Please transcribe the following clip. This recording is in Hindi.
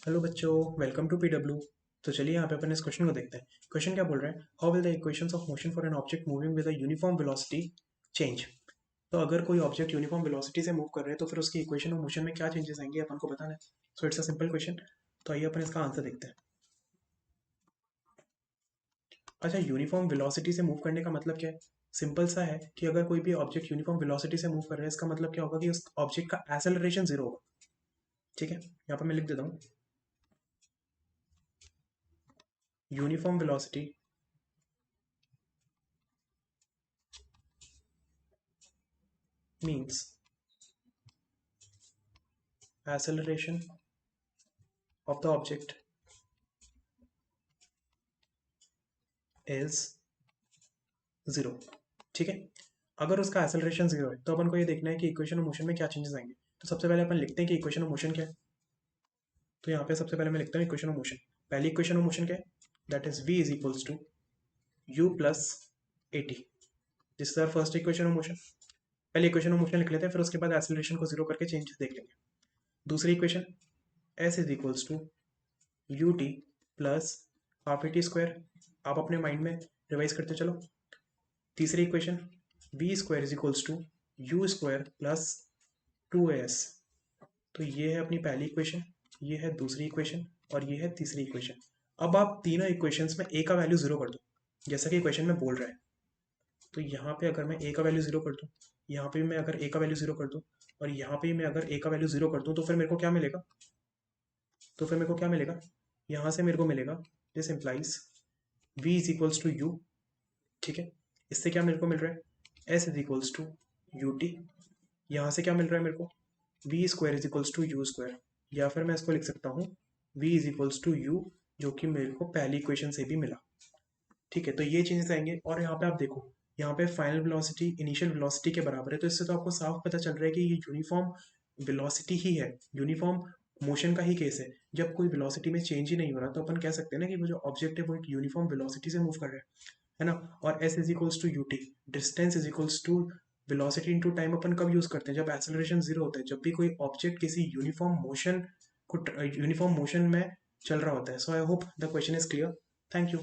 हेलो बच्चों, वेलकम टू पीडब्ल्यू। तो चलिए यहाँ पे अपन इस क्वेश्चन को देखते हैं। क्वेश्चन क्या बोल रहा है, how will the equations of motion for an object moving with a uniform velocity change. तो अगर कोई ऑब्जेक्ट यूनिफॉर्म वेलोसिटी से मूव कर रहे हैं तो फिर उसकी इक्वेशन ऑफ मोशन में क्या चेंजेस आएंगे अपन को बताना है। So it's a simple question. तो आइए अपन इसका आंसर देखते हैं। अच्छा, यूनिफॉर्म वेलोसिटी से मूव करने का मतलब क्या है। सिंपल सा है कि अगर कोई भी ऑब्जेक्ट यूनिफॉर्म वेलोसिटी से मूव कर रहा है, इसका मतलब क्या होगा कि उस ऑब्जेक्ट का एक्सेलरेशन जीरो होगा। ठीक है, यहाँ पर मैं लिख देता हूँ, uniform velocity means acceleration of the object is zero. ठीक है, अगर उसका एक्सेलरेशन जीरो है तो अपन को ये देखना है कि इक्वेशन ऑफ मोशन में क्या चेंजेस आएंगे। तो सबसे पहले अपन लिखते हैं कि इक्वेशन ऑफ मोशन क्या है। तो यहाँ पे सबसे पहले मैं लिखता हूँ इक्वेशन ऑफ मोशन। पहली इक्वेशन ऑफ मोशन क्या है, that is v is equals to u plus a t. This is our first equation of motion. पहले इक्वेशन ऑफ मोशन लिख लेते हैं, फिर उसके बाद एक्सेलरेशन को जीरो करके चेंजेस देख लेंगे। दूसरी equation s is equals to you t plus half a t square. आप अपने माइंड में रिवाइज करते चलो। तीसरी equation v square is equals to u square plus two s. तो ये है अपनी पहली इक्वेशन, ये है दूसरी इक्वेशन और ये है तीसरी इक्वेशन। अब आप तीनों इक्वेशंस में ए का वैल्यू जीरो कर दो, जैसा कि इक्वेशन में बोल रहा है। तो यहाँ पे अगर मैं ए का वैल्यू जीरो कर दूँ, यहाँ पे भी मैं अगर ए का वैल्यू जीरो कर दूँ और यहाँ पे भी मैं अगर ए का वैल्यू जीरो कर दूँ, तो फिर मेरे को क्या मिलेगा। यहाँ से मेरे को मिलेगा, this implies v is equals to u. ठीक है, इससे क्या मेरे को मिल रहा है, s is equals to you t. यहाँ से क्या मिल रहा है मेरे को, v square is equals to u square. या फिर मैं इसको लिख सकता हूँ v is equals to u, जो कि मेरे को पहली इक्वेशन से भी मिला। ठीक है, तो ये चेंजेस आएंगे। और यहाँ पे आप देखो, यहाँ पे फाइनल वेलोसिटी इनिशियल वेलोसिटी के बराबर है, तो इससे तो आपको साफ पता चल रहा है कि ये यूनिफॉर्म वेलोसिटी ही है, यूनिफॉर्म मोशन का ही केस है। जब कोई वेलोसिटी में चेंज ही नहीं हो रहा तो अपन कह सकते हैं ना कि वो जो ऑब्जेक्ट है वो एक यूनिफॉर्म वेलोसिटी से मूव कर रहा है ना। और S is equals to you T, distance is equals to velocity into time अपन कब यूज करते हैं, जब एक्सेलरेशन जीरो होता है, जब भी कोई ऑब्जेक्ट किसी यूनिफॉर्म मोशन में चल रहा होता है। So I hope the question is clear. Thank you.